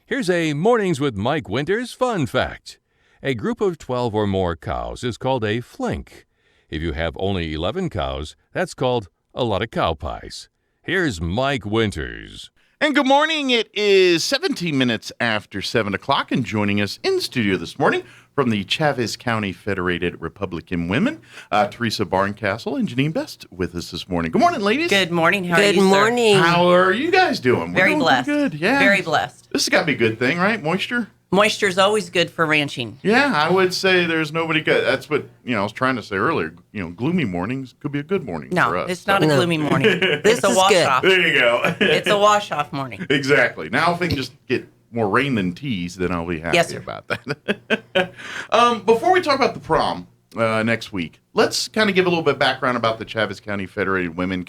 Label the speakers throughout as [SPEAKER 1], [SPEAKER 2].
[SPEAKER 1] Here's a Mornings with Mike Winters fun fact. A group of 12 or more cows is called a flink. If you have only 11 cows, that's called a lot of cow pies. Here's Mike Winters.
[SPEAKER 2] And good morning. It is 17 minutes after 7 o'clock, and joining us in studio this morning from the Chavez County Federated Republican Women, Teresa Barncastle and Jeanine Best with us this morning. Good morning, ladies.
[SPEAKER 3] Good morning. How are you,
[SPEAKER 4] Good morning.
[SPEAKER 2] How are you guys doing?
[SPEAKER 3] Very
[SPEAKER 2] doing
[SPEAKER 3] blessed.
[SPEAKER 2] Good. Yeah.
[SPEAKER 3] Very blessed.
[SPEAKER 2] This has got to be a good thing, right? Moisture?
[SPEAKER 3] Moisture is always good for ranching.
[SPEAKER 2] Yeah, I would say there's nobody good. That's what, I was trying to say earlier. Gloomy mornings could be a good morning for us.
[SPEAKER 3] No, it's not a gloomy morning.
[SPEAKER 4] This
[SPEAKER 3] It's a
[SPEAKER 4] is
[SPEAKER 3] wash-off.
[SPEAKER 2] There you go.
[SPEAKER 3] It's a wash-off morning.
[SPEAKER 2] Exactly. Now, if we can just get more rain than teas, then I'll be happy
[SPEAKER 3] Yes, sir.
[SPEAKER 2] about that. Before we talk about the prom next week, let's kind of give a little bit of background about the Chavez County Federated Women.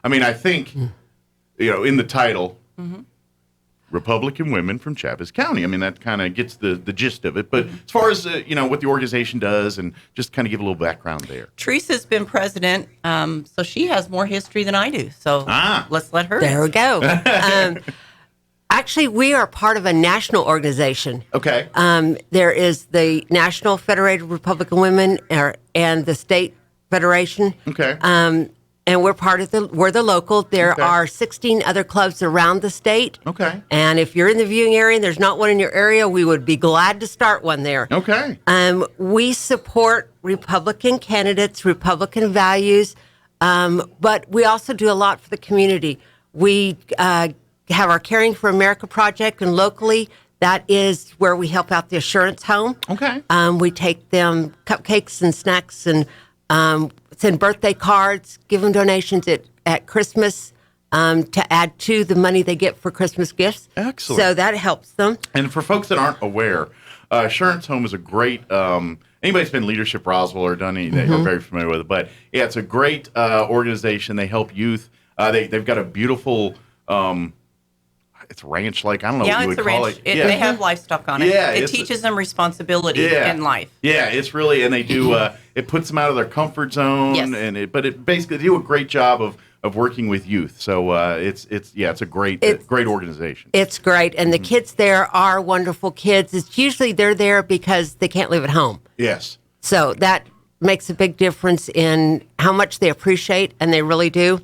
[SPEAKER 2] I think, in the title, Republican Women from Chavez County. That kind of gets the gist of it. But as far as, what the organization does, and just kind of give a little background there.
[SPEAKER 3] Teresa's been president, so she has more history than I do. So let's let her.
[SPEAKER 4] There we go. Actually, we are part of a national organization.
[SPEAKER 2] Okay.
[SPEAKER 4] There is the National Federated Republican Women and the State Federation.
[SPEAKER 2] Okay.
[SPEAKER 4] And we're we're the local. There
[SPEAKER 2] Okay.
[SPEAKER 4] are 16 other clubs around the state.
[SPEAKER 2] Okay.
[SPEAKER 4] And if you're in the viewing area and there's not one in your area, we would be glad to start one there.
[SPEAKER 2] Okay.
[SPEAKER 4] We support Republican candidates, Republican values, but we also do a lot for the community. We have our Caring for America project, and locally, that is where we help out the Assurance Home.
[SPEAKER 2] Okay.
[SPEAKER 4] We take them cupcakes and snacks and send birthday cards, give them donations at Christmas to add to the money they get for Christmas gifts.
[SPEAKER 2] Excellent.
[SPEAKER 4] So that helps them.
[SPEAKER 2] And for folks that aren't aware, Assurance Home is a great, anybody's been Leadership Roswell or done anything, are very familiar with it. But yeah, it's a great organization. They help youth. They've got a beautiful, it's ranch-like, I don't know what you would call it.
[SPEAKER 3] They have livestock on it.
[SPEAKER 2] Yeah,
[SPEAKER 3] it teaches them responsibility in life.
[SPEAKER 2] Yeah, it's really, and they do, it puts them out of their comfort zone.
[SPEAKER 3] Yes.
[SPEAKER 2] But it basically, they do a great job of working with youth. So it's a great organization.
[SPEAKER 4] It's great. And the kids there are wonderful kids. It's usually they're there because they can't live at home.
[SPEAKER 2] Yes.
[SPEAKER 4] So that makes a big difference in how much they appreciate, and they really do.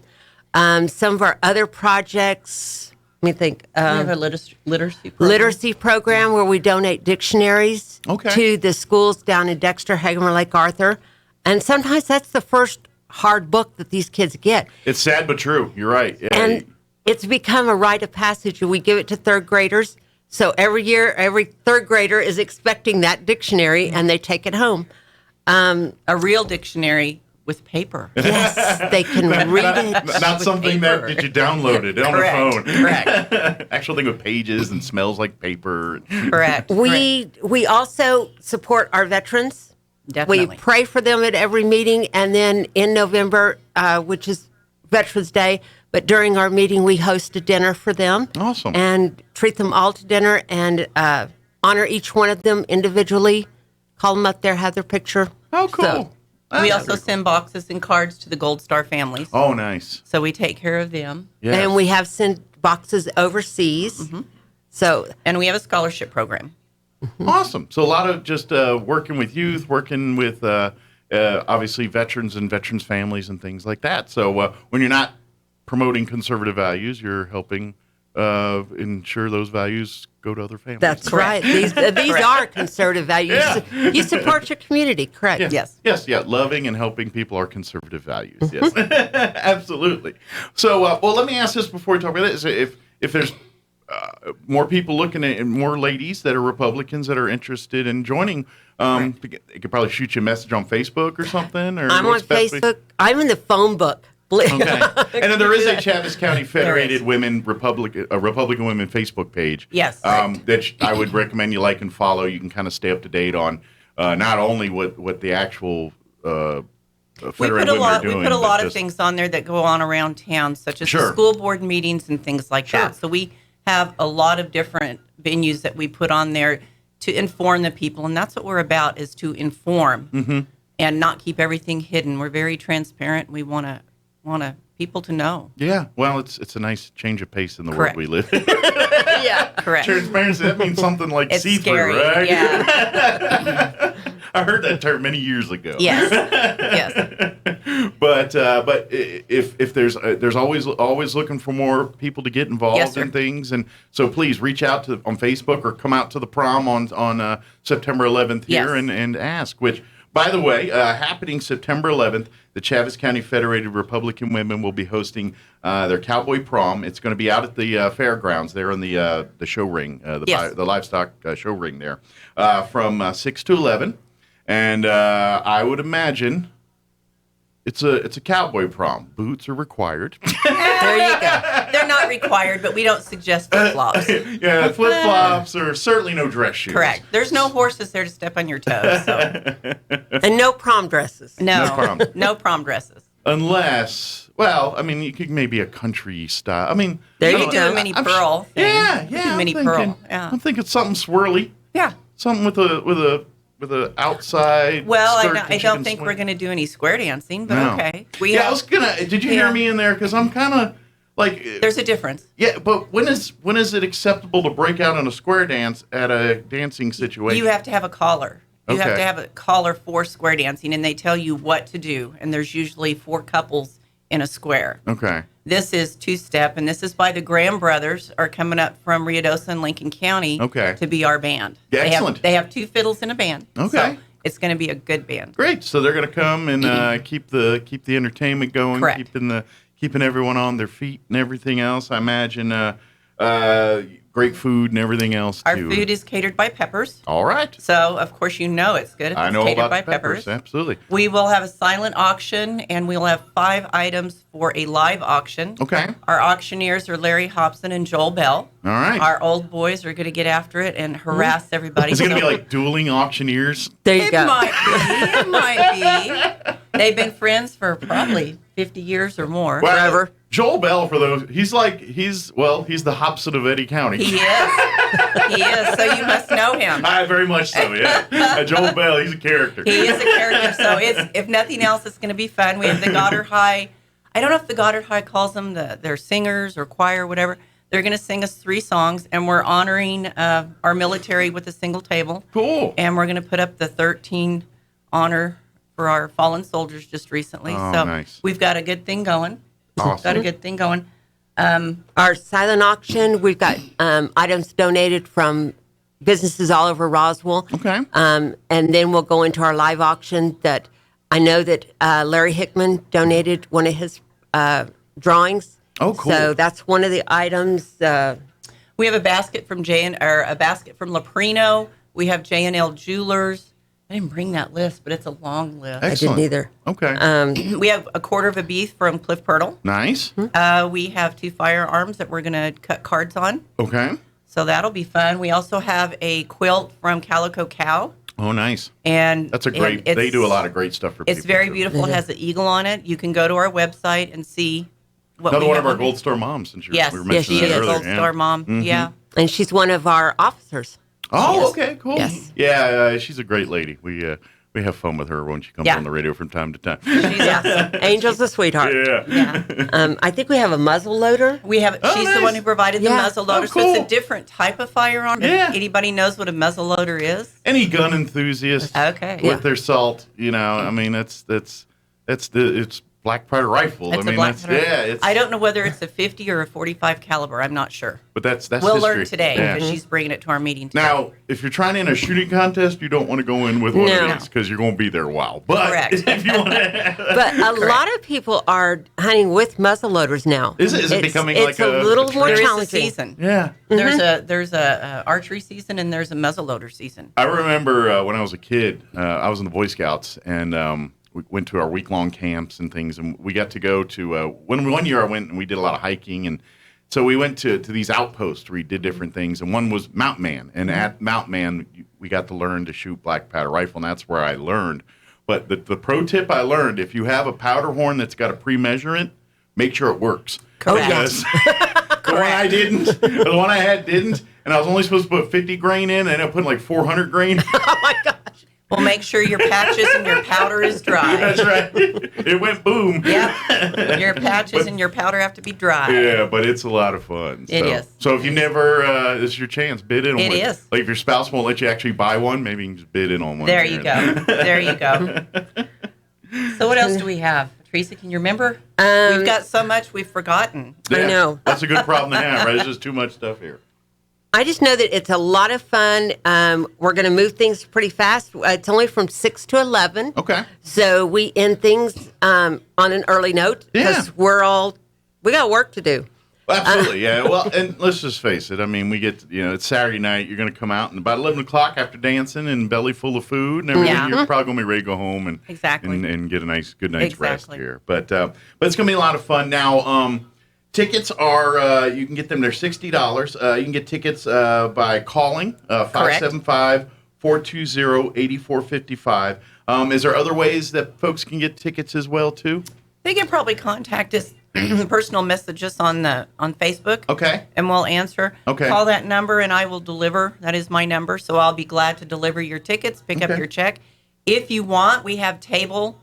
[SPEAKER 4] Some of our other projects, let me think.
[SPEAKER 3] We have a literacy program.
[SPEAKER 4] Literacy program where we donate dictionaries to the schools down in Dexter, Hagemer, Lake Arthur. And sometimes that's the first hard book that these kids get.
[SPEAKER 2] It's sad but true. You're right. Yeah.
[SPEAKER 4] And it's become a rite of passage. We give it to third graders. So every year, every third grader is expecting that dictionary, and they take it home.
[SPEAKER 3] A real dictionary with paper.
[SPEAKER 4] Yes, they can read it.
[SPEAKER 2] Not something that you downloaded on a phone.
[SPEAKER 3] Correct.
[SPEAKER 2] Actual thing with pages and smells like paper.
[SPEAKER 3] Correct.
[SPEAKER 4] We also support our veterans.
[SPEAKER 3] Definitely.
[SPEAKER 4] We pray for them at every meeting, and then in November, which is Veterans Day, but during our meeting, we host a dinner for them.
[SPEAKER 2] Awesome.
[SPEAKER 4] And treat them all to dinner and honor each one of them individually. Call them up there, have their picture.
[SPEAKER 2] Oh, cool.
[SPEAKER 4] So,
[SPEAKER 3] We also send boxes and cards to the Gold Star families.
[SPEAKER 2] Oh, nice.
[SPEAKER 3] So we take care of them.
[SPEAKER 2] Yes.
[SPEAKER 4] And we have sent boxes overseas. So,
[SPEAKER 3] And we have a scholarship program.
[SPEAKER 2] Awesome. So a lot of just working with youth, working with obviously veterans and veterans' families and things like that. So when you're not promoting conservative values, you're helping ensure those values go to other families.
[SPEAKER 4] that's right. These are conservative values.
[SPEAKER 2] Yeah.
[SPEAKER 4] You support your community, correct?
[SPEAKER 2] Yeah.
[SPEAKER 3] Yes.
[SPEAKER 2] Yeah. Loving and helping people are conservative values. Yes. Absolutely. So, well, let me ask this before we talk about this. If there's more people looking at, and more ladies that are Republicans that are interested in joining, they could probably shoot you a message on Facebook or something. Or
[SPEAKER 4] I'm on Facebook. I'm in the phone book.
[SPEAKER 2] Okay. And then there is a Chavez County Federated Women Republican Women Facebook page.
[SPEAKER 3] Yes.
[SPEAKER 2] That I would recommend you like and follow. You can kind of stay up to date on not only what the actual Federated Women are doing.
[SPEAKER 3] We put a lot of things on there that go on around town, such as the school board meetings and things like that. So we have a lot of different venues that we put on there to inform the people, and that's what we're about, is to inform and not keep everything hidden. We're very transparent. We want people to know.
[SPEAKER 2] Yeah, well, it's a nice change of pace in the
[SPEAKER 3] Correct.
[SPEAKER 2] world we live.
[SPEAKER 3] Yeah, correct.
[SPEAKER 2] Transparency, that means something like
[SPEAKER 3] It's
[SPEAKER 2] see-through,
[SPEAKER 3] scary.
[SPEAKER 2] right?
[SPEAKER 3] Yeah.
[SPEAKER 2] I heard that term many years ago.
[SPEAKER 3] Yes. Yes.
[SPEAKER 2] But if there's always looking for more people to get involved
[SPEAKER 3] Yes, sir.
[SPEAKER 2] in things, and so please reach out on Facebook or come out to the prom on September 11th here
[SPEAKER 3] Yes.
[SPEAKER 2] and ask. Which, by the way, happening September 11th, the Chavez County Federated Republican Women will be hosting their cowboy prom. It's going to be out at the fairgrounds there in the show ring,
[SPEAKER 3] Yes.
[SPEAKER 2] the livestock show ring there, from 6 to 11. And I would imagine it's a cowboy prom. Boots are required.
[SPEAKER 3] There you go. They're not required, but we don't suggest flip-flops.
[SPEAKER 2] Yeah, flip-flops or certainly no dress shoes.
[SPEAKER 3] Correct. There's no horses there to step on your toes. So.
[SPEAKER 4] And no prom dresses.
[SPEAKER 3] No.
[SPEAKER 2] No prom.
[SPEAKER 3] No prom dresses.
[SPEAKER 2] Unless, well, I mean, you could maybe a country style. I mean,
[SPEAKER 4] There
[SPEAKER 3] You
[SPEAKER 4] you
[SPEAKER 3] could do
[SPEAKER 4] go.
[SPEAKER 3] a mini pearl thing.
[SPEAKER 2] Yeah,
[SPEAKER 3] You
[SPEAKER 2] yeah.
[SPEAKER 3] could do
[SPEAKER 2] I'm
[SPEAKER 3] mini
[SPEAKER 2] thinking,
[SPEAKER 3] pearl. Yeah.
[SPEAKER 2] I'm thinking something swirly,
[SPEAKER 3] Yeah.
[SPEAKER 2] something with a outside.
[SPEAKER 3] Well,
[SPEAKER 2] skirt
[SPEAKER 3] I
[SPEAKER 2] that you
[SPEAKER 3] don't
[SPEAKER 2] can
[SPEAKER 3] think
[SPEAKER 2] swing.
[SPEAKER 3] we're going to do any square dancing, but
[SPEAKER 2] No.
[SPEAKER 3] okay.
[SPEAKER 2] I was gonna. Did you hear
[SPEAKER 3] Yeah.
[SPEAKER 2] me in there? Because I'm kind of like.
[SPEAKER 3] There's a difference.
[SPEAKER 2] Yeah, but when is it acceptable to break out in a square dance at a dancing situation?
[SPEAKER 3] You have to have a collar. You have
[SPEAKER 2] Okay.
[SPEAKER 3] to have a collar for square dancing, and they tell you what to do. And there's usually 4 couples in a square.
[SPEAKER 2] Okay.
[SPEAKER 3] This is 2-step, and this is by the Graham brothers, are coming up from Ruidoso and Lincoln County
[SPEAKER 2] Okay.
[SPEAKER 3] to be our band.
[SPEAKER 2] Yeah, excellent.
[SPEAKER 3] They have 2 fiddles in a band.
[SPEAKER 2] Okay.
[SPEAKER 3] So it's going to be a good band.
[SPEAKER 2] Great. So they're going to come and keep the entertainment going,
[SPEAKER 3] Correct.
[SPEAKER 2] keeping everyone on their feet and everything else. I imagine great food and everything else
[SPEAKER 3] Our
[SPEAKER 2] too.
[SPEAKER 3] food is catered by Peppers.
[SPEAKER 2] All right.
[SPEAKER 3] So, of course, you know it's good if
[SPEAKER 2] I
[SPEAKER 3] it's
[SPEAKER 2] know
[SPEAKER 3] catered
[SPEAKER 2] about
[SPEAKER 3] by
[SPEAKER 2] the peppers. Absolutely.
[SPEAKER 3] We will have a silent auction, and we'll have 5 items for a live auction.
[SPEAKER 2] Okay.
[SPEAKER 3] Our auctioneers are Larry Hobson and Joel Bell.
[SPEAKER 2] All right.
[SPEAKER 3] Our old boys are going to get after it and harass everybody.
[SPEAKER 2] Is it going to
[SPEAKER 3] So-
[SPEAKER 2] be like dueling auctioneers?
[SPEAKER 4] There you
[SPEAKER 3] It
[SPEAKER 4] go.
[SPEAKER 3] might be. It might be. They've been friends for probably 50 years or more.
[SPEAKER 2] Well,
[SPEAKER 4] Forever.
[SPEAKER 2] Joel Bell, for those, he's the Hobson of Eddy County.
[SPEAKER 3] He is. He is. So you must know him.
[SPEAKER 2] Very much so, yeah. Joel Bell, he's a character.
[SPEAKER 3] He is a character. So if nothing else, it's going to be fun. We have the Goddard High. I don't know if the Goddard High calls them their singers or choir or whatever. They're going to sing us 3 songs, and we're honoring our military with a single table.
[SPEAKER 2] Cool.
[SPEAKER 3] And we're going to put up the 13 honor for our fallen soldiers just recently.
[SPEAKER 2] Oh,
[SPEAKER 3] so
[SPEAKER 2] nice.
[SPEAKER 3] we've got a good thing going.
[SPEAKER 2] Awesome.
[SPEAKER 3] Got a good thing going.
[SPEAKER 4] Our silent auction, we've got items donated from businesses all over Roswell.
[SPEAKER 2] Okay.
[SPEAKER 4] And then we'll go into our live auction that I know that Larry Hickman donated one of his drawings.
[SPEAKER 2] Oh, cool.
[SPEAKER 4] So that's one of the items.
[SPEAKER 3] We have a basket from Leprino. We have J&L Jewelers. I didn't bring that list, but it's a long list.
[SPEAKER 2] Excellent.
[SPEAKER 4] didn't either.
[SPEAKER 2] Okay.
[SPEAKER 3] We have a quarter of a beef from Cliff Pirtle.
[SPEAKER 2] Nice.
[SPEAKER 3] We have 2 firearms that we're going to cut cards on.
[SPEAKER 2] Okay.
[SPEAKER 3] So that'll be fun. We also have a quilt from Calico Cow.
[SPEAKER 2] Oh, nice.
[SPEAKER 3] And
[SPEAKER 2] That's a great.
[SPEAKER 3] and
[SPEAKER 2] They
[SPEAKER 3] it's-
[SPEAKER 2] do a lot of great stuff for people.
[SPEAKER 3] It's very
[SPEAKER 2] too.
[SPEAKER 3] beautiful. It has an eagle on it. You can go to our website and see what
[SPEAKER 2] Another
[SPEAKER 3] we
[SPEAKER 2] one
[SPEAKER 3] have
[SPEAKER 2] of our
[SPEAKER 3] on
[SPEAKER 2] Gold Star moms, since
[SPEAKER 3] Yes,
[SPEAKER 2] we were
[SPEAKER 3] yes,
[SPEAKER 2] mentioning
[SPEAKER 3] she
[SPEAKER 2] that
[SPEAKER 3] is a
[SPEAKER 2] earlier.
[SPEAKER 3] Gold
[SPEAKER 2] yeah.
[SPEAKER 3] Star mom.
[SPEAKER 2] Mhm.
[SPEAKER 3] Yeah.
[SPEAKER 4] And she's one of our officers.
[SPEAKER 2] Oh,
[SPEAKER 3] Yes.
[SPEAKER 2] okay, cool.
[SPEAKER 4] Yes.
[SPEAKER 2] Yeah, she's a great lady. We have fun with her when she comes
[SPEAKER 3] Yeah.
[SPEAKER 2] on the radio from time to time.
[SPEAKER 3] She's awesome.
[SPEAKER 4] Angel's a sweetheart.
[SPEAKER 2] Yeah.
[SPEAKER 3] Yeah.
[SPEAKER 4] I think we have a muzzle loader.
[SPEAKER 3] We have.
[SPEAKER 2] Oh,
[SPEAKER 3] She's
[SPEAKER 2] nice.
[SPEAKER 3] the one who provided the
[SPEAKER 4] Yeah.
[SPEAKER 3] muzzle loader,
[SPEAKER 2] Oh,
[SPEAKER 3] so it's
[SPEAKER 2] cool.
[SPEAKER 3] a different type of firearm.
[SPEAKER 2] Yeah.
[SPEAKER 3] If anybody knows what a muzzle loader is,
[SPEAKER 2] Any gun enthusiast
[SPEAKER 3] Okay.
[SPEAKER 2] with
[SPEAKER 4] Yeah.
[SPEAKER 2] their salt, I mean, it's Black Powder rifle.
[SPEAKER 3] it's
[SPEAKER 2] I mean,
[SPEAKER 3] a black.
[SPEAKER 2] that's
[SPEAKER 3] powder.
[SPEAKER 2] yeah. It's
[SPEAKER 3] I don't know whether it's a 50 or a 45 caliber. I'm not sure.
[SPEAKER 2] but that's
[SPEAKER 3] We'll
[SPEAKER 2] history.
[SPEAKER 3] learn today
[SPEAKER 2] Yeah.
[SPEAKER 3] because she's bringing it to our meeting today.
[SPEAKER 2] Now, if you're trying to enter a shooting contest, you don't want to go in with one
[SPEAKER 4] No.
[SPEAKER 2] of these because you're going to be there a while. But
[SPEAKER 3] Correct.
[SPEAKER 2] if you want to,
[SPEAKER 4] But a lot of people are hunting with muzzle loaders now.
[SPEAKER 2] Is it
[SPEAKER 4] It's-
[SPEAKER 2] becoming
[SPEAKER 4] it's
[SPEAKER 2] like
[SPEAKER 4] a
[SPEAKER 2] a
[SPEAKER 4] little more
[SPEAKER 3] there is a
[SPEAKER 4] challenging.
[SPEAKER 3] season.
[SPEAKER 2] yeah.
[SPEAKER 3] There's a archery season and there's a muzzleloader season.
[SPEAKER 2] I remember when I was a kid, I was in the Boy Scouts, and we went to our week-long camps and things, and we got to go to, one year I went and we did a lot of hiking, and so we went to these outposts where we did different things, and one was Mount Man, and at Mount Man, we got to learn to shoot black powder rifle, and that's where I learned. But the pro tip I learned, if you have a powder horn that's got a pre-measurement, make sure it works.
[SPEAKER 3] Correct.
[SPEAKER 2] Because the one I didn't, the one I had didn't, and I was only supposed to put 50 grain in, and I ended up putting like 400 grain.
[SPEAKER 3] Well, make sure your patches and your powder is dry.
[SPEAKER 2] That's right. It went boom.
[SPEAKER 3] Yeah. Your patches and your powder have to be dry.
[SPEAKER 2] Yeah, but it's a lot of fun.
[SPEAKER 3] It is.
[SPEAKER 2] So if you never, this is your chance. Bid in on
[SPEAKER 3] It
[SPEAKER 2] one.
[SPEAKER 3] is.
[SPEAKER 2] Like if your spouse won't let you actually buy one, maybe you can just bid in on one.
[SPEAKER 3] There you go. There you go. So what else do we have? Teresa, can you remember? We've got so much we've forgotten.
[SPEAKER 2] Yeah,
[SPEAKER 4] I know.
[SPEAKER 2] That's a good problem to have, right? There's just too much stuff here.
[SPEAKER 4] I just know that it's a lot of fun. We're going to move things pretty fast. It's only from 6 to 11.
[SPEAKER 2] Okay.
[SPEAKER 4] So we end things on an early note because we got work to do.
[SPEAKER 2] Absolutely, yeah. Well, and let's just face it. I mean, we get, it's Saturday night. You're going to come out and about 11 o'clock after dancing and belly full of food and everything.
[SPEAKER 3] Yeah.
[SPEAKER 2] You're probably going to be ready to go home and
[SPEAKER 3] Exactly.
[SPEAKER 2] and get a good night's rest
[SPEAKER 3] Exactly.
[SPEAKER 2] here. But it's going to be a lot of fun. Now, tickets are, you can get them, they're $60. You can get tickets by calling 575-420-8455. Is there other ways that folks can get tickets as well, too?
[SPEAKER 3] They can probably contact us, personal message us on Facebook.
[SPEAKER 2] Okay.
[SPEAKER 3] And we'll answer.
[SPEAKER 2] Okay.
[SPEAKER 3] Call that number and I will deliver. That is my number. So I'll be glad to deliver your tickets, pick up
[SPEAKER 2] Okay.
[SPEAKER 3] your check. If you want, we have table.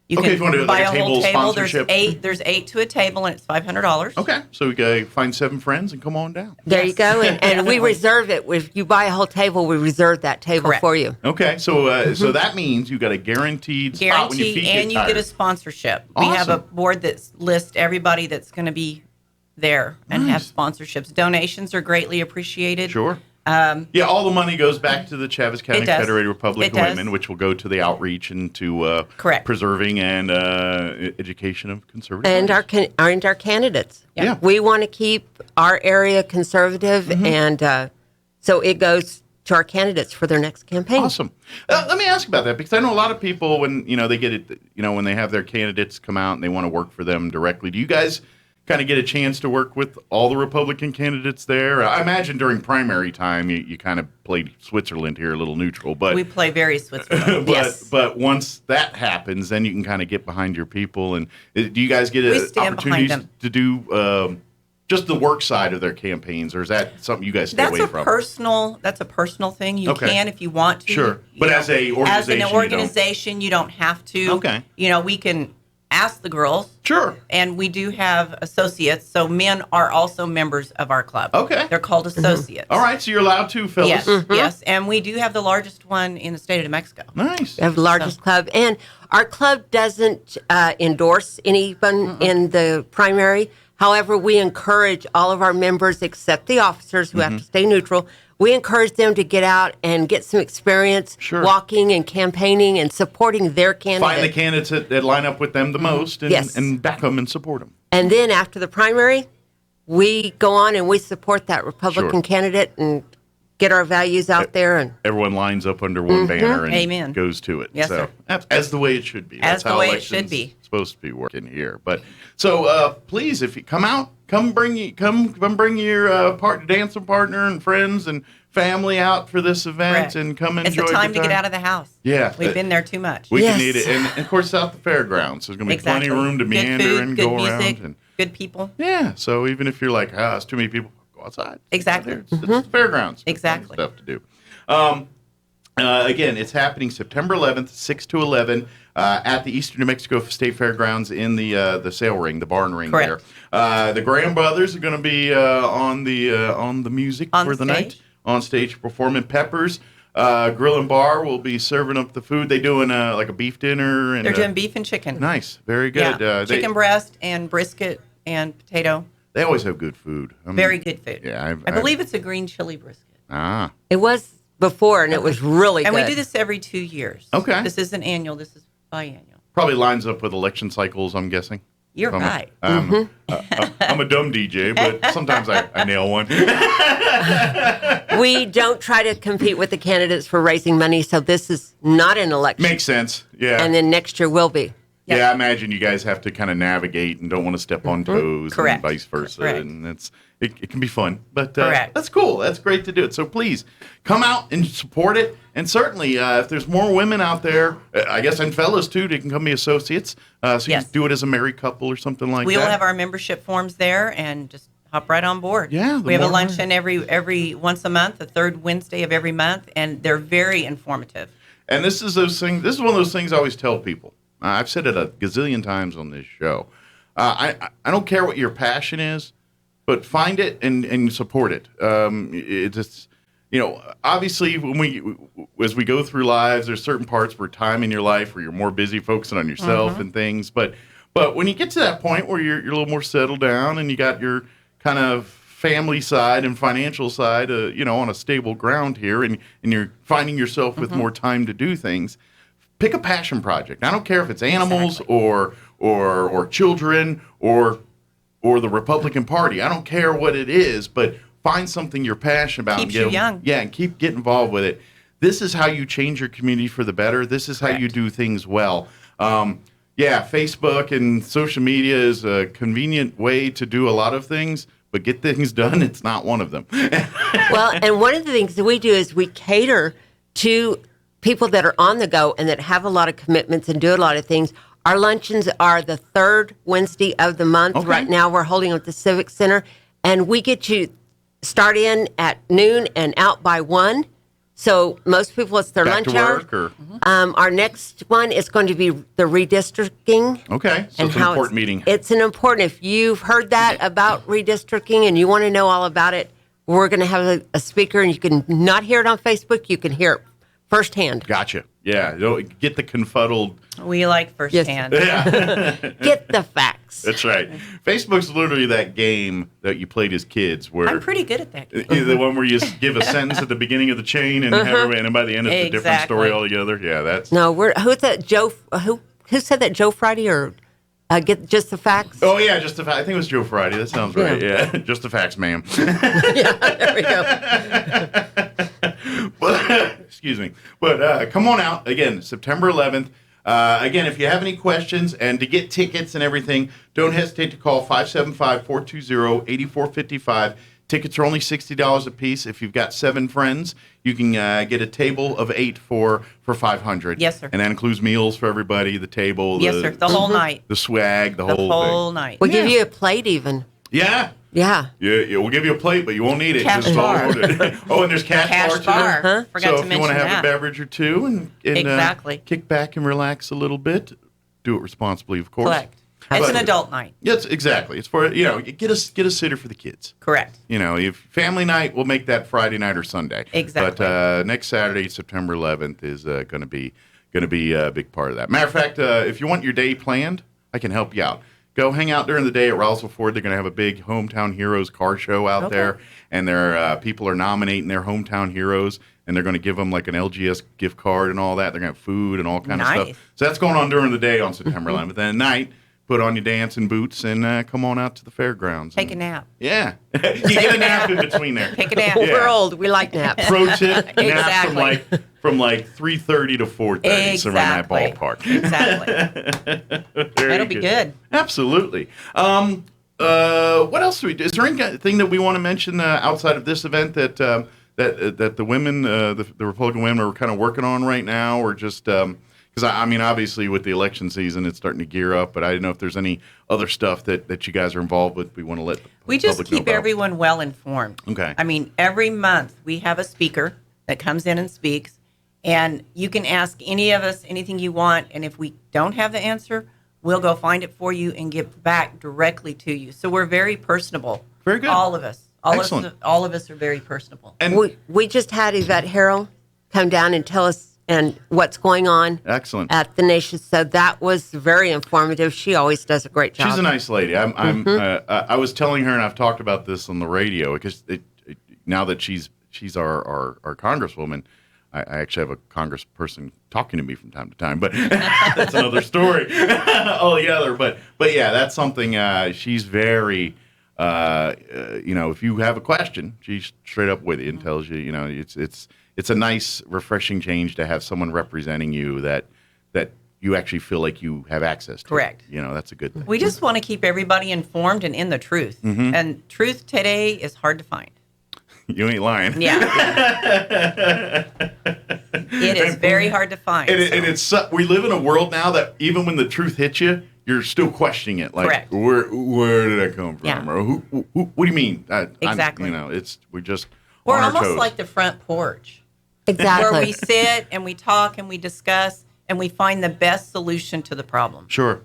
[SPEAKER 3] You
[SPEAKER 2] Okay,
[SPEAKER 3] can
[SPEAKER 2] if you want to do
[SPEAKER 3] buy
[SPEAKER 2] like a
[SPEAKER 3] whole
[SPEAKER 2] table
[SPEAKER 3] table. There's
[SPEAKER 2] sponsorship.
[SPEAKER 3] There's 8 to a table and it's $500.
[SPEAKER 2] Okay. So we can find 7 friends and come on down.
[SPEAKER 4] There you go. And we
[SPEAKER 3] Definitely.
[SPEAKER 4] reserve it. If you buy a whole table, we reserve that table
[SPEAKER 3] Correct.
[SPEAKER 4] for you.
[SPEAKER 2] Okay, so so that means you got a guaranteed spot when your feet
[SPEAKER 3] Guarantee, and
[SPEAKER 2] get
[SPEAKER 3] you get
[SPEAKER 2] tired.
[SPEAKER 3] a sponsorship. We have a
[SPEAKER 2] Awesome.
[SPEAKER 3] board that lists everybody that's going to be there and have sponsorships. Donations are greatly appreciated.
[SPEAKER 2] Sure. Yeah, all the money goes back to the Chavez County
[SPEAKER 3] It does.
[SPEAKER 2] Federated Republic
[SPEAKER 3] It
[SPEAKER 2] of
[SPEAKER 3] does.
[SPEAKER 2] Women, which will go to the outreach and to
[SPEAKER 3] Correct.
[SPEAKER 2] preserving and education of conservative
[SPEAKER 4] And
[SPEAKER 2] values.
[SPEAKER 4] our candidates.
[SPEAKER 2] Yeah.
[SPEAKER 4] We want to keep our area conservative, and so it goes to our candidates for their next campaign.
[SPEAKER 2] Awesome. Let me ask about that because I know a lot of people when they get it, when they have their candidates come out and they want to work for them directly. Do you guys kind of get a chance to work with all the Republican candidates there? I imagine during primary time you kind of played Switzerland here, a little neutral, but
[SPEAKER 3] We play very Switzerland. Yes.
[SPEAKER 2] but once that happens, then you can kind of get behind your people. And do you guys get
[SPEAKER 3] We stand behind
[SPEAKER 2] opportunities
[SPEAKER 3] them.
[SPEAKER 2] to do just the work side of their campaigns, or is that something you guys stay
[SPEAKER 3] That's
[SPEAKER 2] away
[SPEAKER 3] a
[SPEAKER 2] from?
[SPEAKER 3] That's a personal thing. You
[SPEAKER 2] Okay.
[SPEAKER 3] can if you want to.
[SPEAKER 2] Sure. But as a organization, you
[SPEAKER 3] an
[SPEAKER 2] don't.
[SPEAKER 3] organization, you don't have to.
[SPEAKER 2] Okay.
[SPEAKER 3] We can ask the girls.
[SPEAKER 2] Sure.
[SPEAKER 3] And we do have associates, so men are also members of our club.
[SPEAKER 2] Okay.
[SPEAKER 3] They're called associates.
[SPEAKER 2] All right, so you're allowed to, fellas.
[SPEAKER 3] Yes, yes, and we do have the largest one in the state of New Mexico.
[SPEAKER 2] Nice.
[SPEAKER 4] We have the largest club, and our club doesn't endorse anyone in the primary. However, we encourage all of our members, except the officers who have to stay neutral. We encourage them to get out and get some experience walking and campaigning and supporting their candidate.
[SPEAKER 2] Find the candidates that line up with them the most and,
[SPEAKER 4] Yes.
[SPEAKER 2] and back them and support them.
[SPEAKER 4] And then after the primary, we go on and we support that Republican
[SPEAKER 2] Sure.
[SPEAKER 4] candidate and get our values out there. And
[SPEAKER 2] Everyone lines up under one banner and
[SPEAKER 3] Amen.
[SPEAKER 2] goes to it.
[SPEAKER 3] Yes,
[SPEAKER 2] so
[SPEAKER 3] sir.
[SPEAKER 2] as the way it should be. That's
[SPEAKER 3] As the
[SPEAKER 2] how
[SPEAKER 3] way it
[SPEAKER 2] elections
[SPEAKER 3] should be.
[SPEAKER 2] supposed to be working here. But so please, if you come out, come bring your dancing partner and friends and family out for this event
[SPEAKER 3] Correct.
[SPEAKER 2] and come enjoy.
[SPEAKER 3] It's a
[SPEAKER 2] good
[SPEAKER 3] time to get out of the house.
[SPEAKER 2] Yeah.
[SPEAKER 3] We've been there too much.
[SPEAKER 2] We
[SPEAKER 4] Yes.
[SPEAKER 2] can need it, and of course, it's out the fairgrounds. So there's going to be
[SPEAKER 3] Exactly.
[SPEAKER 2] plenty of room to
[SPEAKER 3] Good
[SPEAKER 2] meander
[SPEAKER 3] food,
[SPEAKER 2] and
[SPEAKER 3] good
[SPEAKER 2] go
[SPEAKER 3] music,
[SPEAKER 2] around. And
[SPEAKER 3] good people.
[SPEAKER 2] yeah, so even if you're like, it's too many people, go outside.
[SPEAKER 3] Exactly.
[SPEAKER 2] It's the fairgrounds.
[SPEAKER 3] Exactly.
[SPEAKER 2] Stuff to do. Again, it's happening September 11th, 6 to 11, at the Eastern New Mexico State Fairgrounds in the sail ring, the barn ring
[SPEAKER 3] Correct.
[SPEAKER 2] there. The Graham brothers are going to be on the music
[SPEAKER 3] On
[SPEAKER 2] for
[SPEAKER 3] the
[SPEAKER 2] the night,
[SPEAKER 3] stage.
[SPEAKER 2] on stage performing. Peppers Grill and Bar will be serving up the food. They doing like a beef dinner. And
[SPEAKER 3] They're doing beef and chicken.
[SPEAKER 2] nice, very good.
[SPEAKER 3] Yeah. Chicken breast and brisket and potato.
[SPEAKER 2] They always have good food. I mean,
[SPEAKER 3] Very good food.
[SPEAKER 2] Yeah,
[SPEAKER 3] I believe it's a green chili brisket.
[SPEAKER 4] it was before, and it was really
[SPEAKER 3] And
[SPEAKER 4] good.
[SPEAKER 3] we do this every 2 years.
[SPEAKER 2] Okay.
[SPEAKER 3] This isn't annual. This is biannual.
[SPEAKER 2] probably lines up with election cycles. I'm guessing.
[SPEAKER 3] You're
[SPEAKER 2] I'm
[SPEAKER 3] right.
[SPEAKER 2] I'm a dumb DJ, but sometimes I nail one.
[SPEAKER 4] We don't try to compete with the candidates for raising money, so this is not an election.
[SPEAKER 2] Makes sense. Yeah.
[SPEAKER 4] And then next year will be.
[SPEAKER 2] Yeah, I imagine you guys have to kind of navigate and don't want to step on toes
[SPEAKER 3] Correct.
[SPEAKER 2] and vice versa.
[SPEAKER 3] Correct.
[SPEAKER 2] And it can be fun. But
[SPEAKER 3] Correct.
[SPEAKER 2] that's cool. That's great to do it. So please come out and support it. And certainly if there's more women out there, I guess, and fellas too, they can come be associates. So you
[SPEAKER 3] Yes.
[SPEAKER 2] can do it as a married couple or something like
[SPEAKER 3] We
[SPEAKER 2] that.
[SPEAKER 3] will have our membership forms there and just hop right on board.
[SPEAKER 2] Yeah, the
[SPEAKER 3] we have a
[SPEAKER 2] more-
[SPEAKER 3] luncheon every once a month, the third Wednesday of every month, and they're very informative.
[SPEAKER 2] And this is those things. This is one of those things I always tell people. I've said it a gazillion times on this show. I don't care what your passion is, but find it and support it. It's obviously as we go through lives, there's certain parts where time in your life where you're more busy focusing on yourself and things. But when you get to that point where you're a little more settled down and you got your kind of family side and financial side, on a stable ground here, and you're finding yourself with more time to do things, pick a passion project. I don't care if it's animals or children or the Republican Party. I don't care what it is, but find something you're passionate about.
[SPEAKER 3] Keeps you young.
[SPEAKER 2] Yeah, and get involved with it. This is how you change your community for the better. This is how you do things well. Facebook and social media is a convenient way to do a lot of things, but get things done, it's not one of them.
[SPEAKER 4] Well, and one of the things that we do is we cater to people that are on the go and that have a lot of commitments and do a lot of things. Our luncheons are the third Wednesday of the month.
[SPEAKER 2] Okay.
[SPEAKER 4] Right now we're holding them at the Civic Center, and we get you start in at noon and out by 1. So most people, it's their
[SPEAKER 2] Back
[SPEAKER 4] lunch
[SPEAKER 2] to
[SPEAKER 4] hour.
[SPEAKER 2] work or?
[SPEAKER 4] Our next one is going to be the redistricting.
[SPEAKER 2] Okay, so it's an important meeting.
[SPEAKER 4] It's an important. If you've heard that about redistricting and you want to know all about it, we're going to have a speaker, and you can not hear it on Facebook. You can hear it firsthand.
[SPEAKER 2] Gotcha. Yeah, get the confuddled.
[SPEAKER 3] We like firsthand.
[SPEAKER 4] Get the facts.
[SPEAKER 2] That's right. Facebook's literally that game that you played as kids, where
[SPEAKER 3] I'm pretty good at that game.
[SPEAKER 2] the one where you give a sentence at the beginning of the chain and and by the end it's a different story altogether. Yeah, that's.
[SPEAKER 4] No, who's that? Joe? Who said that? Joe Friday or get just the facts?
[SPEAKER 2] Oh yeah, just the facts. I think it was Joe Friday. That sounds right. Yeah, just the facts, ma'am.
[SPEAKER 4] Yeah, there we go.
[SPEAKER 2] Excuse me. But come on out again, September 11th. Again, if you have any questions and to get tickets and everything, don't hesitate to call 575-420-8455. Tickets are only $60 a piece. If you've got 7 friends, you can get a table of 8 for $500.
[SPEAKER 3] Yes, sir.
[SPEAKER 2] And that includes meals for everybody, the table,
[SPEAKER 3] Yes, sir. The whole night.
[SPEAKER 2] the swag, the
[SPEAKER 3] The
[SPEAKER 2] whole
[SPEAKER 3] whole
[SPEAKER 2] thing.
[SPEAKER 3] night.
[SPEAKER 4] We'll give you a plate even.
[SPEAKER 2] Yeah.
[SPEAKER 4] Yeah.
[SPEAKER 2] Yeah, we'll give you a plate, but you won't need it.
[SPEAKER 3] Cash
[SPEAKER 2] It's all
[SPEAKER 3] bar.
[SPEAKER 2] ordered. Oh, and there's cash bar,
[SPEAKER 3] Cash
[SPEAKER 2] too.
[SPEAKER 3] bar. Forgot
[SPEAKER 2] So
[SPEAKER 3] to
[SPEAKER 2] if you
[SPEAKER 3] mention
[SPEAKER 2] want to have
[SPEAKER 3] that.
[SPEAKER 2] a beverage or two and
[SPEAKER 3] Exactly.
[SPEAKER 2] kick back and relax a little bit, do it responsibly, of course.
[SPEAKER 3] Correct. It's an adult night.
[SPEAKER 2] Yes, exactly. It's for get a sitter for the kids.
[SPEAKER 3] Correct.
[SPEAKER 2] If family night, we'll make that Friday night or Sunday.
[SPEAKER 3] Exactly.
[SPEAKER 2] But next Saturday, September 11th, is going to be a big part of that. Matter of fact, if you want your day planned, I can help you out. Go hang out during the day at Roswell Ford. They're going to have a big Hometown Heroes car show out there, and their people are nominating their hometown heroes, and they're going to give them like an LGS gift card and all that. They're going to have food and all kind of
[SPEAKER 3] Nice.
[SPEAKER 2] stuff. So that's going on during the day on September 11th. Then at night, put on your dancing boots and come on out to the fairgrounds.
[SPEAKER 3] Take a nap.
[SPEAKER 2] Yeah. You get a nap in between there.
[SPEAKER 3] Take a nap.
[SPEAKER 2] Yeah.
[SPEAKER 4] We're old. We like naps.
[SPEAKER 2] Pro tip, naps
[SPEAKER 3] Exactly.
[SPEAKER 2] from like 3:30 to 4:30, so around that
[SPEAKER 3] Exactly.
[SPEAKER 2] ballpark.
[SPEAKER 3] Exactly.
[SPEAKER 2] Very
[SPEAKER 3] That'll be good.
[SPEAKER 2] Absolutely. What else do we do? Is there anything that we want to mention outside of this event that the women, the Republican women, are kind of working on right now, or just because I mean, obviously with the election season, it's starting to gear up, but I didn't know if there's any other stuff that you guys are involved with. We want to let the
[SPEAKER 3] We just
[SPEAKER 2] public know
[SPEAKER 3] keep
[SPEAKER 2] about.
[SPEAKER 3] everyone well informed.
[SPEAKER 2] Okay.
[SPEAKER 3] I mean, every month we have a speaker that comes in and speaks, and you can ask any of us anything you want, and if we don't have the answer, we'll go find it for you and get back directly to you. So we're very personable.
[SPEAKER 2] Very good.
[SPEAKER 3] All of us.
[SPEAKER 2] Excellent.
[SPEAKER 3] All of us are very personable.
[SPEAKER 2] And
[SPEAKER 4] We just had Yvette Harrell come down and tell us what's going on
[SPEAKER 2] excellent.
[SPEAKER 4] at the nation. So that was very informative. She always does a great job.
[SPEAKER 2] She's a nice lady. I was telling her, and I've talked about this on the radio, because now that she's our congresswoman, I actually have a congressperson talking to me from time to time, but that's another story altogether. But yeah, that's something. She's very, if you have a question, she's straight up with you and tells you, it's a nice, refreshing change to have someone representing you that you actually feel like you have access to.
[SPEAKER 3] Correct.
[SPEAKER 2] That's a good thing.
[SPEAKER 3] We just want to keep everybody informed and in the truth.
[SPEAKER 2] Mm-hmm.
[SPEAKER 3] And truth today is hard to find.
[SPEAKER 2] You ain't lying.
[SPEAKER 3] Yeah. It is very hard to find.
[SPEAKER 2] And it's we live in a world now that even when the truth hits you, you're still questioning it. Like,
[SPEAKER 3] Correct.
[SPEAKER 2] where did that come from?
[SPEAKER 3] Yeah.
[SPEAKER 2] Or who, what do you mean?
[SPEAKER 3] Exactly.
[SPEAKER 2] we're just
[SPEAKER 3] We're
[SPEAKER 2] on our
[SPEAKER 3] almost
[SPEAKER 2] toes.
[SPEAKER 3] like the front porch.
[SPEAKER 4] Exactly.
[SPEAKER 3] Where we sit and we talk and we discuss and we find the best solution to the problem.
[SPEAKER 2] Sure.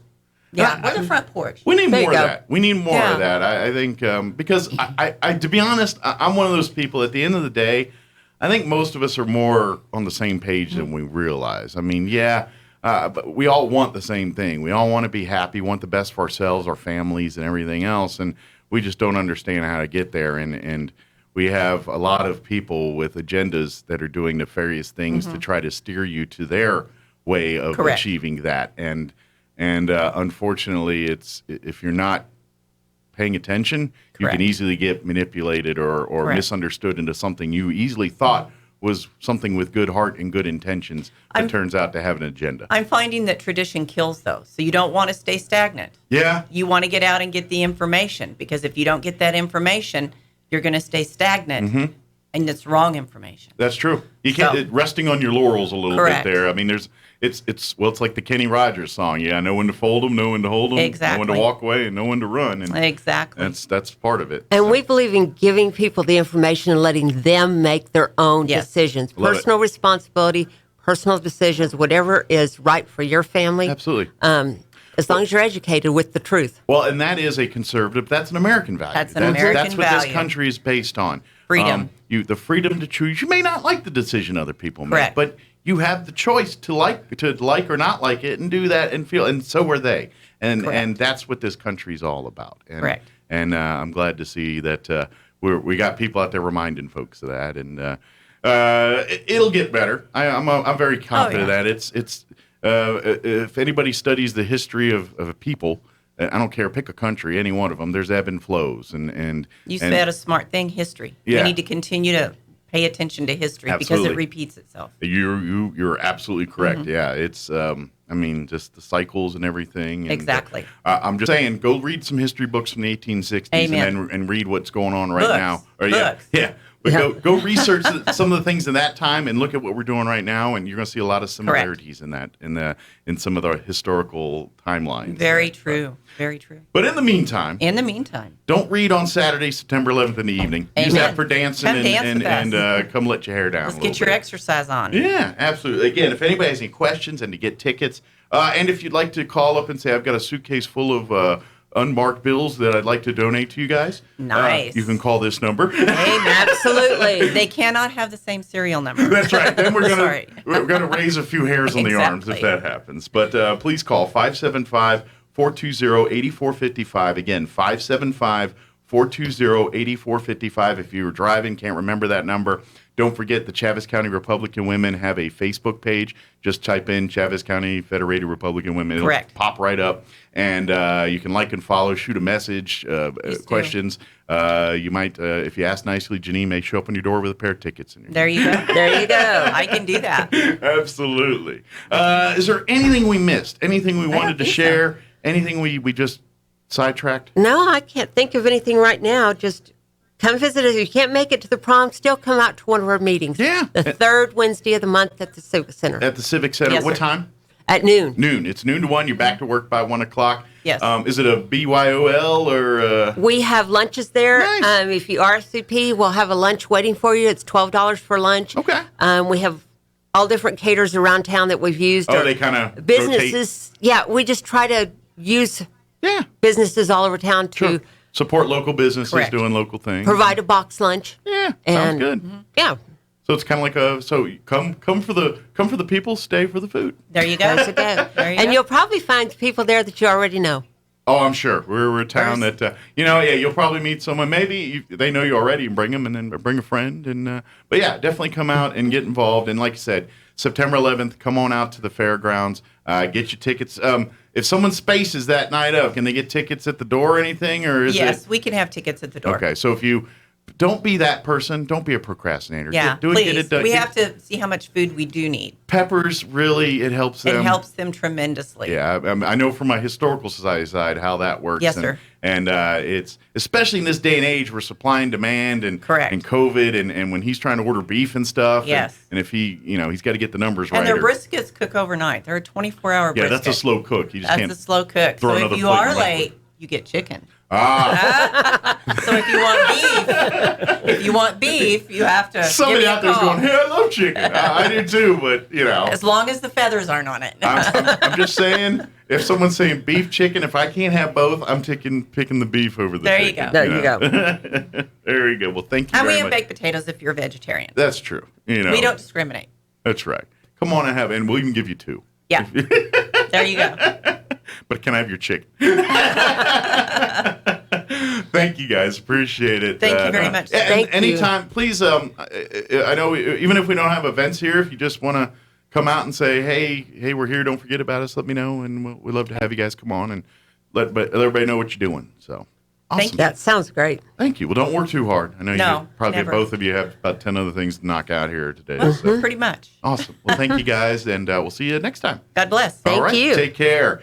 [SPEAKER 3] Yeah, we're the front porch.
[SPEAKER 2] We need
[SPEAKER 4] There
[SPEAKER 2] more
[SPEAKER 4] you
[SPEAKER 2] of
[SPEAKER 4] go.
[SPEAKER 2] that. We need more
[SPEAKER 3] Yeah.
[SPEAKER 2] of that. I think because I to be honest, I'm one of those people. At the end of the day, I think most of us are more on the same page than we realize. I mean, but we all want the same thing. We all want to be happy, want the best for ourselves, our families, and everything else. And we just don't understand how to get there. And we have a lot of people with agendas that are doing nefarious things to try to steer you to their way of
[SPEAKER 3] Correct.
[SPEAKER 2] achieving that. And unfortunately, if you're not paying attention, you
[SPEAKER 3] Correct.
[SPEAKER 2] can easily get manipulated or
[SPEAKER 3] Correct.
[SPEAKER 2] misunderstood into something you easily thought was something with good heart and good intentions that turns out to have an agenda.
[SPEAKER 3] I'm finding that tradition kills, though. So you don't want to stay stagnant.
[SPEAKER 2] Yeah.
[SPEAKER 3] You want to get out and get the information, because if you don't get that information, you're going to stay stagnant, and it's wrong information.
[SPEAKER 2] That's true. You can't resting on your laurels a little
[SPEAKER 3] Correct.
[SPEAKER 2] bit there. I mean, it's like the Kenny Rogers song. Yeah, know when to fold them, know when to hold them, know when
[SPEAKER 3] Exactly.
[SPEAKER 2] to walk away, and know when to run. And
[SPEAKER 3] Exactly.
[SPEAKER 2] that's part of it.
[SPEAKER 4] And we believe in giving people the information and letting them make their own
[SPEAKER 3] Yes.
[SPEAKER 4] decisions.
[SPEAKER 2] Love it.
[SPEAKER 4] Personal responsibility, personal decisions, whatever is right for your family.
[SPEAKER 2] Absolutely.
[SPEAKER 4] As long as you're educated with the truth.
[SPEAKER 2] Well, and that is a conservative. That's an American value.
[SPEAKER 3] That's an American
[SPEAKER 2] That's what this
[SPEAKER 3] value.
[SPEAKER 2] country is based on.
[SPEAKER 3] Freedom.
[SPEAKER 2] The freedom to choose. You may not like the decision other people make,
[SPEAKER 3] Correct.
[SPEAKER 2] but you have the choice to like or not like it, and do that and feel. And so are they. And
[SPEAKER 3] Correct.
[SPEAKER 2] that's what this country is all about. And,
[SPEAKER 3] Correct.
[SPEAKER 2] And I'm glad to see that we got people out there reminding folks of that. And it'll get better. I'm very confident
[SPEAKER 3] yeah.
[SPEAKER 2] that it's. If anybody studies the history of a people, I don't care, pick a country, any one of them, there's ebb and flows. And
[SPEAKER 3] You said a smart thing, history.
[SPEAKER 2] Yeah.
[SPEAKER 3] We need to continue to pay attention to history because
[SPEAKER 2] Absolutely.
[SPEAKER 3] it repeats itself.
[SPEAKER 2] You're absolutely correct. Yeah, it's just the cycles and everything. And,
[SPEAKER 3] Exactly.
[SPEAKER 2] I'm just saying, go read some history books from the 1860s
[SPEAKER 3] Amen.
[SPEAKER 2] and read what's going on right
[SPEAKER 3] Books.
[SPEAKER 2] now.
[SPEAKER 3] Books.
[SPEAKER 2] Yeah. But go research some of the things in that time and look at what we're doing right now, and you're going to see a lot of similarities in that in some of the historical timelines.
[SPEAKER 3] Very true. Very true.
[SPEAKER 2] But in the meantime, don't read on Saturday, September 11th in the evening. Use
[SPEAKER 3] Amen.
[SPEAKER 2] that for dancing
[SPEAKER 3] Come dance with
[SPEAKER 2] and come let your hair down.
[SPEAKER 3] Let's
[SPEAKER 2] a
[SPEAKER 3] get
[SPEAKER 2] little
[SPEAKER 3] your
[SPEAKER 2] bit.
[SPEAKER 3] exercise on.
[SPEAKER 2] Yeah, absolutely. Again, if anybody has any questions and to get tickets, and if you'd like to call up and say, I've got a suitcase full of unmarked bills that I'd like to donate to you guys,
[SPEAKER 3] Nice.
[SPEAKER 2] you can call this number.
[SPEAKER 4] Absolutely.
[SPEAKER 3] They cannot have the same serial number.
[SPEAKER 2] That's right. Then we're
[SPEAKER 3] Sorry.
[SPEAKER 2] gonna raise a few hairs on the arms if
[SPEAKER 3] Exactly.
[SPEAKER 2] that happens. But please call 575-420-8455. Again, 575-420-8455. If you were driving, can't remember that number, don't forget the Chavez County Republican Women have a Facebook page. Just type in Chavez County Federated Republican Women. It'll
[SPEAKER 3] Correct.
[SPEAKER 2] pop right up. And you can like and follow, shoot a message, questions. You might, if you ask nicely, Jeanine may show up on your door with a pair of tickets. In your
[SPEAKER 3] There you go.
[SPEAKER 4] There you go.
[SPEAKER 3] I can do that.
[SPEAKER 2] Absolutely. Is there anything we missed? Anything we wanted to
[SPEAKER 3] think so.
[SPEAKER 2] share? Anything we just sidetracked?
[SPEAKER 4] No, I can't think of anything right now. Just come visit us. If you can't make it to the prom, still come out to one of our meetings.
[SPEAKER 2] Yeah.
[SPEAKER 4] The third Wednesday of the month at the Civic Center
[SPEAKER 2] At the Civic Center.
[SPEAKER 3] Yes,
[SPEAKER 2] What
[SPEAKER 3] sir.
[SPEAKER 2] time?
[SPEAKER 4] at noon.
[SPEAKER 2] Noon. It's noon to 1. You're back to work by 1 o'clock.
[SPEAKER 3] Yes.
[SPEAKER 2] Is it a BYOL or?
[SPEAKER 4] We have lunches there.
[SPEAKER 2] Nice.
[SPEAKER 4] If you RSVP, we'll have a lunch waiting for you. It's $12 for lunch.
[SPEAKER 2] Okay.
[SPEAKER 4] We have all different caterers around town that we've used.
[SPEAKER 2] Oh,
[SPEAKER 4] or
[SPEAKER 2] they kind of
[SPEAKER 4] businesses. Yeah, we just try to use businesses all over town to
[SPEAKER 2] support local businesses
[SPEAKER 3] Correct.
[SPEAKER 2] doing local things.
[SPEAKER 4] provide a box lunch.
[SPEAKER 2] Yeah, sounds
[SPEAKER 4] And-
[SPEAKER 2] good.
[SPEAKER 4] Yeah,
[SPEAKER 2] So it's kind of like come for the people, stay for the food.
[SPEAKER 3] There you go.
[SPEAKER 4] there's a go.
[SPEAKER 3] There you
[SPEAKER 4] And
[SPEAKER 3] go.
[SPEAKER 4] you'll probably find people there that you already know.
[SPEAKER 2] Oh, I'm sure. We're a town that, you'll probably meet someone. Maybe they know you already and bring them, and then bring a friend. But yeah, definitely come out and get involved. And like I said, September 11th, come on out to the fairgrounds. Get your tickets. If someone spaces that night of, can they get tickets at the door or anything? Or is
[SPEAKER 3] Yes,
[SPEAKER 2] it?
[SPEAKER 3] we can have tickets at the door.
[SPEAKER 2] Okay, so if you don't be that person, don't be a procrastinator.
[SPEAKER 3] Yeah,
[SPEAKER 2] Do it,
[SPEAKER 3] please.
[SPEAKER 2] get it done.
[SPEAKER 3] We have to see how much food we do need.
[SPEAKER 2] Peppers, really, it helps them.
[SPEAKER 3] It helps them tremendously.
[SPEAKER 2] Yeah, I know from my historical society side how that works.
[SPEAKER 3] Yes,
[SPEAKER 2] and,
[SPEAKER 3] sir.
[SPEAKER 2] And it's especially in this day and age where supply and demand and
[SPEAKER 3] Correct.
[SPEAKER 2] and COVID and when he's trying to order beef and stuff.
[SPEAKER 3] Yes.
[SPEAKER 2] And if he's got to get the numbers
[SPEAKER 3] And
[SPEAKER 2] right.
[SPEAKER 3] their briskets cook overnight. They're a 24-hour brisket.
[SPEAKER 2] Yeah, that's a slow cook. You just
[SPEAKER 3] That's
[SPEAKER 2] can't
[SPEAKER 3] a slow cook.
[SPEAKER 2] throw
[SPEAKER 3] So
[SPEAKER 2] another
[SPEAKER 3] if you
[SPEAKER 2] plate
[SPEAKER 3] are
[SPEAKER 2] in.
[SPEAKER 3] late, you get chicken. So if you want beef, you have to.
[SPEAKER 2] Somebody
[SPEAKER 3] give me a
[SPEAKER 2] out there's
[SPEAKER 3] call.
[SPEAKER 2] going, hey, I love chicken. I do too, but
[SPEAKER 3] As long as the feathers aren't on it.
[SPEAKER 2] I'm just saying, if someone's saying beef, chicken, if I can't have both, I'm picking the beef over the
[SPEAKER 3] There you
[SPEAKER 2] chicken.
[SPEAKER 3] go.
[SPEAKER 4] There you go.
[SPEAKER 2] There you go. Well, thank you
[SPEAKER 3] And we
[SPEAKER 2] very
[SPEAKER 3] have
[SPEAKER 2] much.
[SPEAKER 3] baked potatoes if you're a vegetarian.
[SPEAKER 2] That's true.
[SPEAKER 3] We don't discriminate.
[SPEAKER 2] That's right. Come on and we'll even give you 2.
[SPEAKER 3] Yeah. There you go.
[SPEAKER 2] But can I have your chicken? Thank you guys. Appreciate it.
[SPEAKER 3] Thank you very much.
[SPEAKER 2] And
[SPEAKER 4] Thank you.
[SPEAKER 2] anytime, please, I know even if we don't have events here, if you just want to come out and say, hey, we're here, don't forget about us, let me know. And we'd love to have you guys come on and let everybody know what you're doing. So awesome.
[SPEAKER 3] Thank you.
[SPEAKER 4] That sounds great.
[SPEAKER 2] Thank you. Well, don't work too hard. I know
[SPEAKER 3] No,
[SPEAKER 2] you probably
[SPEAKER 3] never.
[SPEAKER 2] both of you have about 10 other things to knock out here today.
[SPEAKER 3] Well,
[SPEAKER 2] So.
[SPEAKER 3] pretty much.
[SPEAKER 2] Awesome. Well, thank you guys, and we'll see you next time.
[SPEAKER 3] God bless.
[SPEAKER 4] Thank
[SPEAKER 2] All right.
[SPEAKER 4] you.
[SPEAKER 2] Take care.